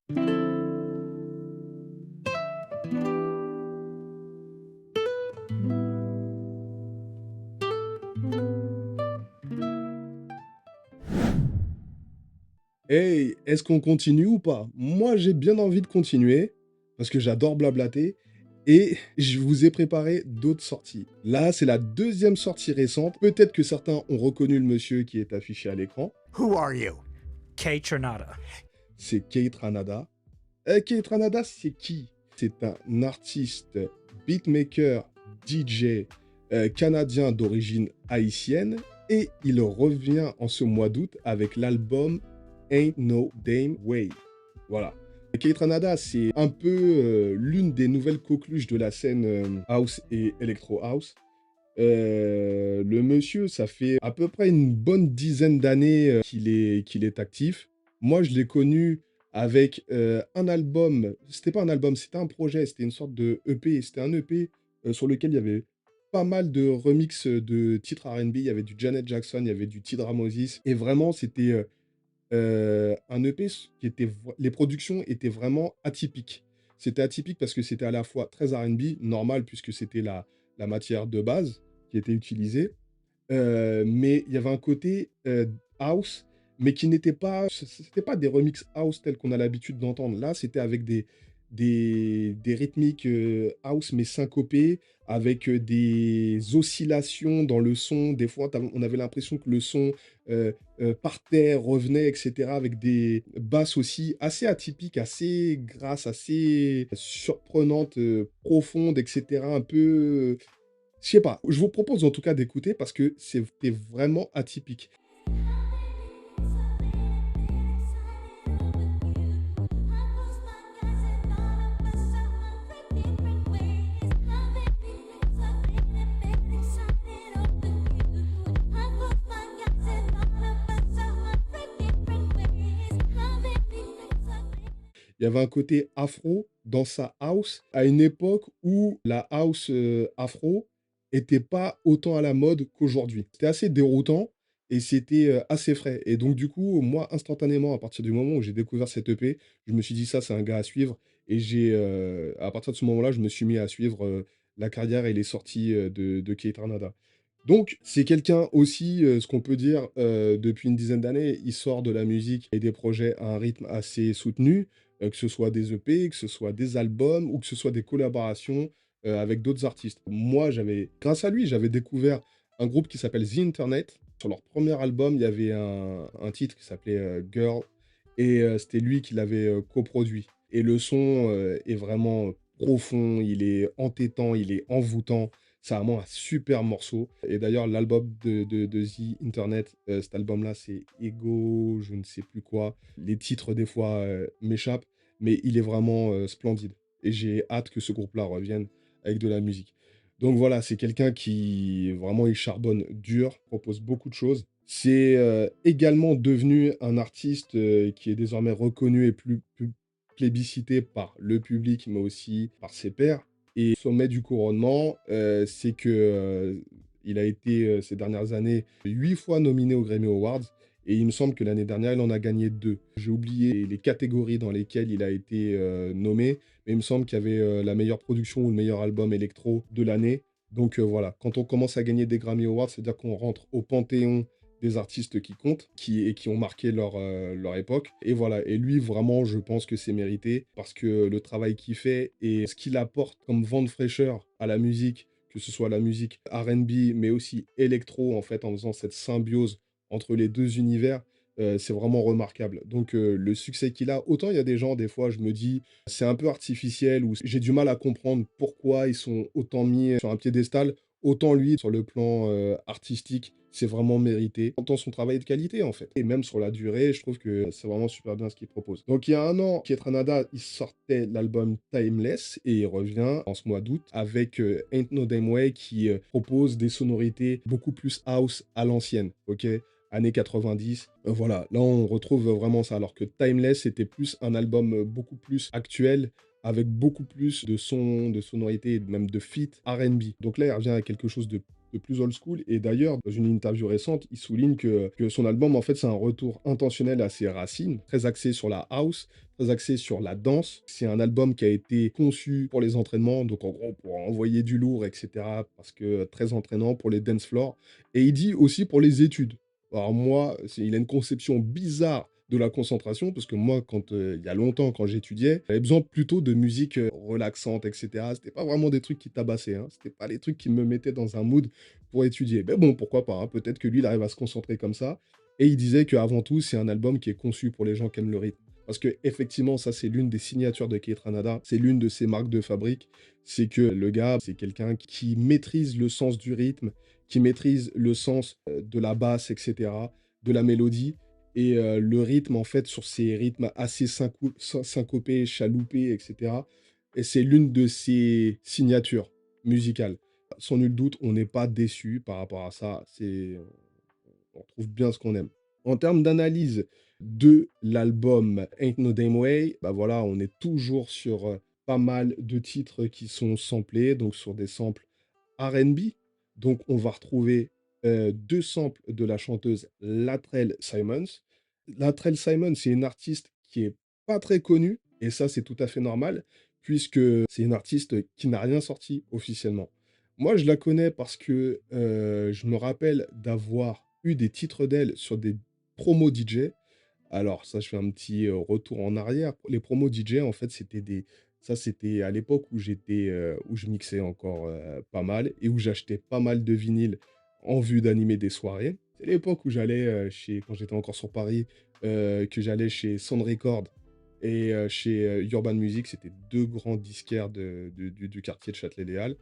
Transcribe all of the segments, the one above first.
Hey, est-ce qu'on continue ou pas? Moi, j'ai bien envie de continuer parce que j'adore blablater et je vous ai préparé d'autres sorties. Là, c'est la deuxième sortie récente. Peut-être que certains ont reconnu le monsieur qui est affiché à l'écran. Who are you? Kay Tronada. C'est Kate Ranada. Kate Ranada, c'est qui? C'est un artiste, beatmaker, DJ canadien d'origine haïtienne et il revient en ce mois d'août avec l'album Ain't No Damn Way. Voilà. Kate Ranada, c'est un peu l'une des nouvelles coqueluches de la scène house et electro house. Le monsieur, ça fait à peu près une bonne dizaine d'années qu'il est actif. Moi, je l'ai connu avec un album. C'était pas un album, c'était un projet, c'était une sorte de EP. C'était un EP sur lequel il y avait pas mal de remixes de titres R&B. Il y avait du Janet Jackson, il y avait du Tidra Moses. Et vraiment, c'était un EP qui était les productions étaient vraiment atypiques. C'était atypique parce que c'était à la fois très R&B, normal puisque c'était la matière de base qui était utilisée, mais il y avait un côté, house, mais qui n'était pas c'était pas des remixes house tels qu'on a l'habitude d'entendre. Là, c'était avec des rythmiques, house mais syncopées, avec, des oscillations dans le son. Des fois, on avait l'impression que le son, partait, revenait et cetera, avec des basses aussi assez atypiques, assez grasses, assez surprenantes, profondes et cetera. Un peu, je sais pas. Je vous propose en tout cas d'écouter parce que c'était vraiment atypique. Il y avait un côté afro dans sa house, à une époque où la house, afro était pas autant à la mode qu'aujourd'hui. C'était assez déroutant et c'était, assez frais et donc du coup, moi, instantanément, à partir du moment où j'ai découvert cette EP, je me suis dit: «Ça, c'est un gars à suivre» et à partir de ce moment-là, je me suis mis à suivre, la carrière et les sorties, de Keith Ranada. Donc c'est quelqu'un aussi, ce qu'on peut dire, depuis une dizaine d'années, il sort de la musique et des projets à un rythme assez soutenu, que ce soit des EP, que ce soit des albums ou que ce soit des collaborations, avec d'autres artistes. Moi, grâce à lui, j'avais découvert un groupe qui s'appelle The Internet. Sur leur premier album, il y avait un titre qui s'appelait, Girl et c'était lui qui l'avait, coproduit et le son, est vraiment profond, il est entêtant, il est envoûtant. C'est vraiment un super morceau et d'ailleurs l'album de The Internet, cet album-là, c'est Ego, je ne sais plus quoi. Les titres des fois, m'échappent, mais il est vraiment, splendide et j'ai hâte que ce groupe-là revienne avec de la musique. Donc voilà, c'est quelqu'un qui vraiment il charbonne dur, propose beaucoup de choses. C'est, également devenu un artiste, qui est désormais reconnu et plus plébiscité par le public, mais aussi par ses pairs. Et sommet du couronnement, c'est que, il a été, ces dernières années, 8 fois nominé aux Grammy Awards et il me semble que l'année dernière, il en a gagné 2. J'ai oublié les catégories dans lesquelles il a été, nommé, mais il me semble qu'il y avait, la meilleure production ou le meilleur album électro de l'année. Donc, voilà, quand on commence à gagner des Grammy Awards, c'est-à-dire qu'on rentre au panthéon des artistes qui comptent, qui ont marqué leur époque. Et voilà, et lui, vraiment, je pense que c'est mérité parce que le travail qu'il fait et ce qu'il apporte comme vent de fraîcheur à la musique, que ce soit la musique R&B, mais aussi électro, en fait, en faisant cette symbiose entre les 2 univers, c'est vraiment remarquable. Donc, le succès qu'il a, autant il y a des gens, des fois, je me dis: «C'est un peu artificiel» ou j'ai du mal à comprendre pourquoi ils sont autant mis sur un piédestal. Autant lui, sur le plan, artistique, c'est vraiment mérité. Autant son travail est de qualité, en fait et même sur la durée, je trouve que c'est vraiment super bien ce qu'il propose. Donc il y a un an, Keith Ranada, il sortait l'album Timeless et il revient en ce mois d'août avec, Ain't No Damn Way qui, propose des sonorités beaucoup plus house à l'ancienne, OK? Années 90, voilà, là on retrouve vraiment ça. Alors que Timeless, c'était plus un album, beaucoup plus actuel avec beaucoup plus de sons, de sonorités et même de feats R&B. Donc là, il revient à quelque chose de de plus old school. Et d'ailleurs, dans une interview récente, il souligne que son album, en fait, c'est un retour intentionnel à ses racines, très axé sur la house, très axé sur la danse. C'est un album qui a été conçu pour les entraînements, donc en gros pour envoyer du lourd, etc. Parce que très entraînant pour les dance floors. Et il dit aussi pour les études. Alors moi, il a une conception bizarre de la concentration, parce que moi, il y a longtemps, quand j'étudiais, j'avais besoin plutôt de musique relaxante, etc. C'était pas vraiment des trucs qui tabassaient, hein. C'était pas les trucs qui me mettaient dans un mood pour étudier. Mais bon, pourquoi pas, hein. Peut-être que lui, il arrive à se concentrer comme ça. Et il disait qu'avant tout, c'est un album qui est conçu pour les gens qui aiment le rythme. Parce que effectivement, ça, c'est l'une des signatures de Keith Ranada. C'est l'une de ses marques de fabrique. C'est que le gars, c'est quelqu'un qui maîtrise le sens du rythme, qui maîtrise le sens de la basse, etc., de la mélodie. Et le rythme, en fait, sur ces rythmes assez syncopés, chaloupés, etc. Et c'est l'une de ses signatures musicales. Sans nul doute, on n'est pas déçu par rapport à ça. On trouve bien ce qu'on aime. En termes d'analyse de l'album Ain't No Damn Way, bah voilà, on est toujours sur pas mal de titres qui sont samplés, donc sur des samples R&B. Donc on va retrouver 2 samples de la chanteuse Latrell Simons. Latrell Simons, c'est une artiste qui est pas très connue, et ça c'est tout à fait normal, puisque c'est une artiste qui n'a rien sorti officiellement. Moi, je la connais parce que je me rappelle d'avoir eu des titres d'elle sur des promos DJ. Alors ça, je fais un petit, retour en arrière. Les promos DJ, en fait, c'était à l'époque où où je mixais encore, pas mal, et où j'achetais pas mal de vinyles en vue d'animer des soirées. C'est l'époque où j'allais, quand j'étais encore sur Paris, que j'allais chez Sound Record et chez, Urban Music. C'était 2 grands disquaires du quartier de Châtelet-Les Halles,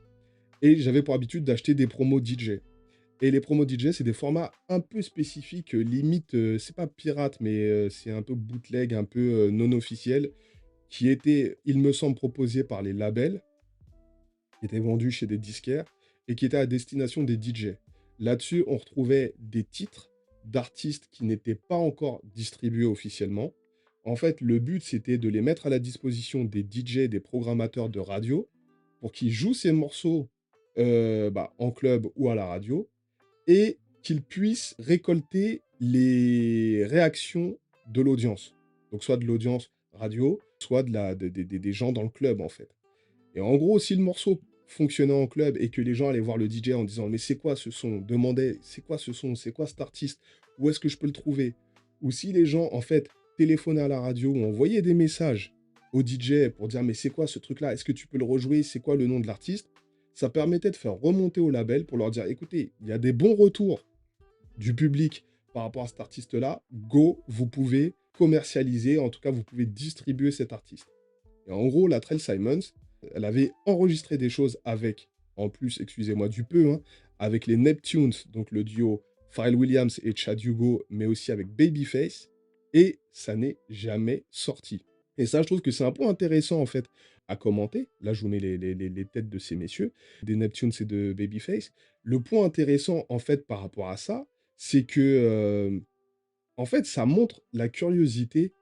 et j'avais pour habitude d'acheter des promos DJ. Et les promos DJ, c'est des formats un peu spécifiques, limite, c'est pas pirate, mais c'est un peu bootleg, un peu non officiel, qui étaient, il me semble, proposés par les labels, qui étaient vendus chez des disquaires et qui étaient à destination des DJ. Là-dessus, on retrouvait des titres d'artistes qui n'étaient pas encore distribués officiellement. En fait, le but, c'était de les mettre à la disposition des DJ, des programmateurs de radio, pour qu'ils jouent ces morceaux en club ou à la radio, et qu'ils puissent récolter les réactions de l'audience. Donc soit de l'audience radio, soit des gens dans le club, en fait. Et en gros, si le morceau fonctionnait en club et que les gens allaient voir le DJ en disant: «Mais c'est quoi ce son?» demandaient: «C'est quoi ce son? C'est quoi cet artiste? Où est-ce que je peux le trouver?» Ou si les gens, en fait, téléphonaient à la radio ou envoyaient des messages au DJ pour dire: «Mais c'est quoi ce truc-là? Est-ce que tu peux le rejouer? C'est quoi le nom de l'artiste?» Ça permettait de faire remonter au label pour leur dire: «Écoutez, il y a des bons retours du public par rapport à cet artiste-là. Go, vous pouvez commercialiser, en tout cas, vous pouvez distribuer cet artiste.» Et en gros, la Trell Simons, elle avait enregistré des choses avec, en plus, excusez-moi du peu, hein, avec les Neptunes, donc le duo Pharrell Williams et Chad Hugo, mais aussi avec Babyface, et ça n'est jamais sorti. Et ça, je trouve que c'est un point intéressant, en fait, à commenter. Là, je vous mets les têtes de ces messieurs, des Neptunes et de Babyface. Le point intéressant, en fait, par rapport à ça, c'est que, en fait, ça montre la curiosité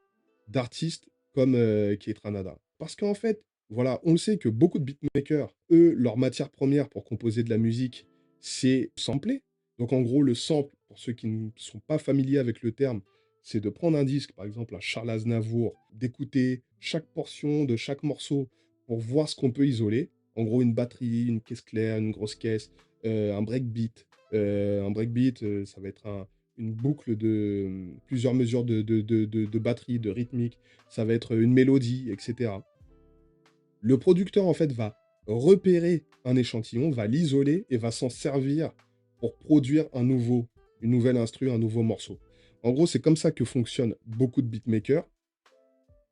d'artistes comme Keith Ranada. Parce qu'en fait, voilà, on le sait que beaucoup de beatmakers, eux, leur matière première pour composer de la musique, c'est sampler. Donc en gros, le sample, pour ceux qui ne sont pas familiers avec le terme, c'est de prendre un disque, par exemple un Charles Aznavour, d'écouter chaque portion de chaque morceau pour voir ce qu'on peut isoler. En gros, une batterie, une caisse claire, une grosse caisse, un breakbeat. Un breakbeat, ça va être une boucle de plusieurs mesures de batterie, de rythmique, ça va être une mélodie, etc. Le producteur, en fait, va repérer un échantillon, va l'isoler et va s'en servir pour produire une nouvelle instru, un nouveau morceau. En gros, c'est comme ça que fonctionnent beaucoup de beatmakers,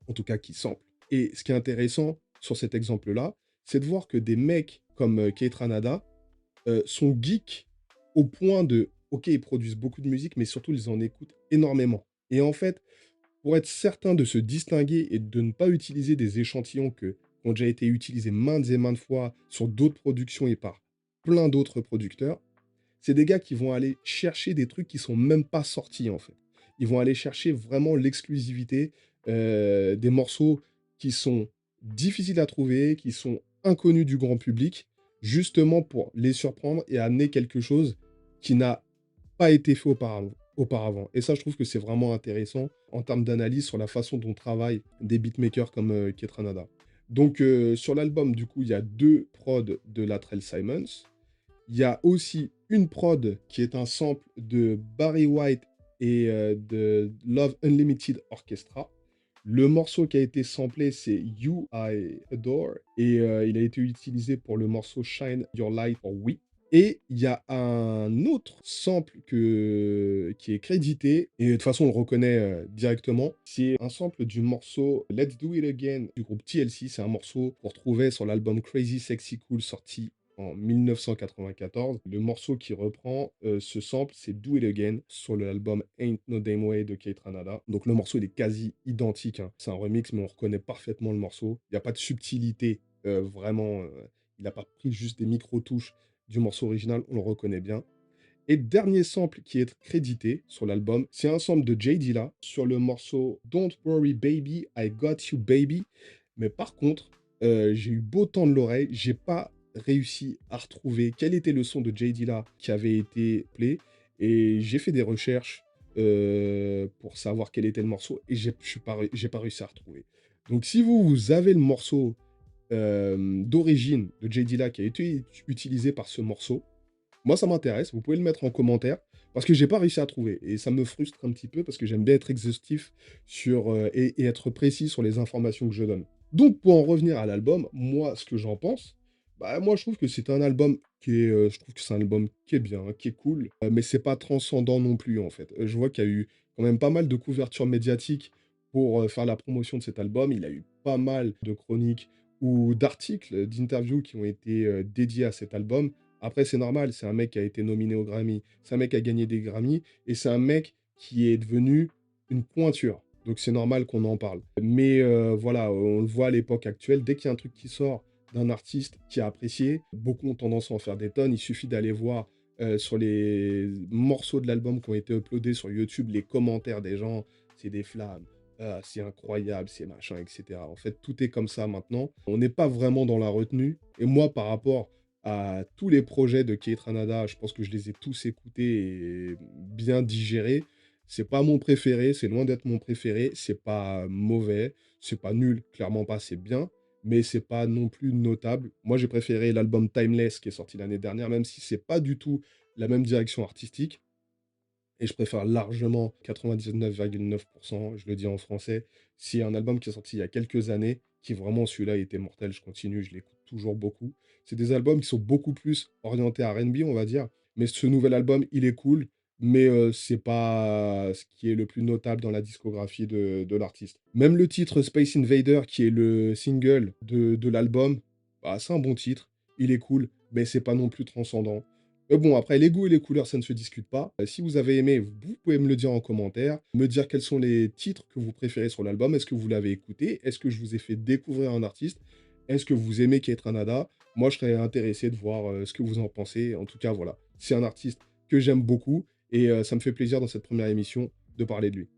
en tout cas qui samplent. Et ce qui est intéressant sur cet exemple-là, c'est de voir que des mecs comme Keith Ranada sont geeks au point de, ok, ils produisent beaucoup de musique, mais surtout, ils en écoutent énormément. Et en fait, pour être certain de se distinguer et de ne pas utiliser des échantillons qui ont déjà été utilisés maintes et maintes fois sur d'autres productions et par plein d'autres producteurs, c'est des gars qui vont aller chercher des trucs qui sont même pas sortis, en fait. Ils vont aller chercher vraiment l'exclusivité, des morceaux qui sont difficiles à trouver, qui sont inconnus du grand public, justement pour les surprendre et amener quelque chose qui n'a pas été fait auparavant. Et ça, je trouve que c'est vraiment intéressant en termes d'analyse sur la façon dont travaillent des beatmakers comme Ketranada. Donc, sur l'album, du coup, il y a 2 prods de Latrell Simons. Il y a aussi une prod qui est un sample de Barry White et de Love Unlimited Orchestra. Le morceau qui a été samplé, c'est You I Adore, et il a été utilisé pour le morceau Shine Your Light for We. Et il y a un autre sample qui est crédité, et de toute façon on le reconnaît directement. C'est un sample du morceau Let's Do It Again du groupe TLC. C'est un morceau qu'on retrouvait sur l'album Crazy Sexy Cool sorti en 1994. Le morceau qui reprend ce sample, c'est Do It Again sur l'album Ain't No Damn Way de Kate Ranada. Donc le morceau, il est quasi identique, hein. C'est un remix, mais on reconnaît parfaitement le morceau. Il n'y a pas de subtilité, vraiment. Il n'a pas pris juste des micro-touches du morceau original, on le reconnaît bien. Et dernier sample qui est crédité sur l'album, c'est un sample de Jay Dilla sur le morceau Don't Worry Baby, I Got You Baby. Mais par contre, j'ai eu beau tendre l'oreille, j'ai pas réussi à retrouver quel était le son de Jay Dilla qui avait été play. Et j'ai fait des recherches pour savoir quel était le morceau et j'ai pas réussi à retrouver. Donc si vous avez le morceau d'origine de Jay Dilla qui a été utilisé par ce morceau, moi, ça m'intéresse. Vous pouvez le mettre en commentaire parce que j'ai pas réussi à trouver. Et ça me frustre un petit peu parce que j'aime bien être exhaustif sur, et être précis sur les informations que je donne. Donc, pour en revenir à l'album, moi, ce que j'en pense, bah, moi, je trouve que c'est un album qui est, je trouve que c'est un album qui est bien, qui est cool, mais c'est pas transcendant non plus, en fait. Je vois qu'il y a eu quand même pas mal de couverture médiatique pour faire la promotion de cet album. Il a eu pas mal de chroniques ou d'articles, d'interviews qui ont été dédiés à cet album. Après, c'est normal, c'est un mec qui a été nominé au Grammy, c'est un mec qui a gagné des Grammys, et c'est un mec qui est devenu une pointure. Donc c'est normal qu'on en parle. Mais voilà, on le voit à l'époque actuelle, dès qu'il y a un truc qui sort d'un artiste qui a apprécié, beaucoup ont tendance à en faire des tonnes. Il suffit d'aller voir sur les morceaux de l'album qui ont été uploadés sur YouTube, les commentaires des gens, c'est des flammes. Ah, c'est incroyable, c'est machin, etc. En fait, tout est comme ça maintenant. On n'est pas vraiment dans la retenue. Et moi, par rapport à tous les projets de Keith Ranada, je pense que je les ai tous écoutés et bien digérés. C'est pas mon préféré, c'est loin d'être mon préféré. C'est pas mauvais, c'est pas nul, clairement pas, c'est bien, mais c'est pas non plus notable. Moi, j'ai préféré l'album Timeless qui est sorti l'année dernière, même si c'est pas du tout la même direction artistique. Et je préfère largement 99,9%, je le dis en français, c'est un album qui est sorti il y a quelques années, qui vraiment celui-là était mortel, je continue, je l'écoute toujours beaucoup. C'est des albums qui sont beaucoup plus orientés à R&B, on va dire, mais ce nouvel album, il est cool, mais c'est pas ce qui est le plus notable dans la discographie de l'artiste. Même le titre Space Invader, qui est le single de l'album, bah, c'est un bon titre, il est cool, mais c'est pas non plus transcendant. Mais bon, après, les goûts et les couleurs, ça ne se discute pas. Si vous avez aimé, vous pouvez me le dire en commentaire, me dire quels sont les titres que vous préférez sur l'album. Est-ce que vous l'avez écouté? Est-ce que je vous ai fait découvrir un artiste? Est-ce que vous aimez Keith Ranada? Moi, je serais intéressé de voir ce que vous en pensez. En tout cas, voilà, c'est un artiste que j'aime beaucoup et ça me fait plaisir dans cette première émission de parler de lui.